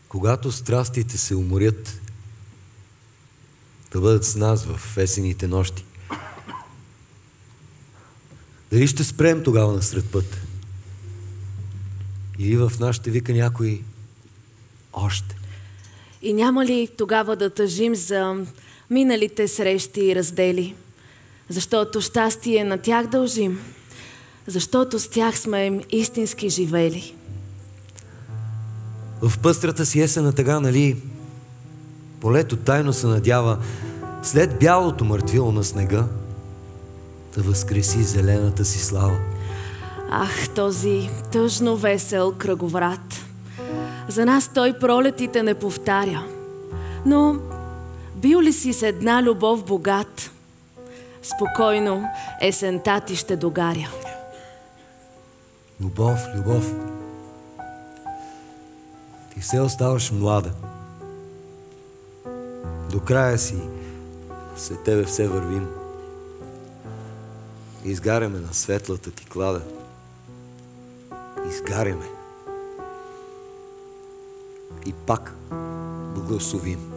Когато страстите се уморят, да бъдат с нас в есените нощи. Дали ще спрем тогава насред път? Или в нас ще вика някой още? И няма ли тогава да тъжим за миналите срещи и раздели? Защото щастие на тях дължим, защото с тях сме истински живели. В пъстрата си есена тъга, нали, полето тайно се надява след бялото мъртвило на снега да възкреси зелената си слава. Ах, този тъжно весел кръговрат. За нас той пролетите не повтаря. Но бил ли си с една любов богат, спокойно есента ти ще догаря. Любов, любов. Ти все оставаш млада. До края си след тебе все вървим. Изгаряме на светлата ти клада. Изгаряме. И пак благословим.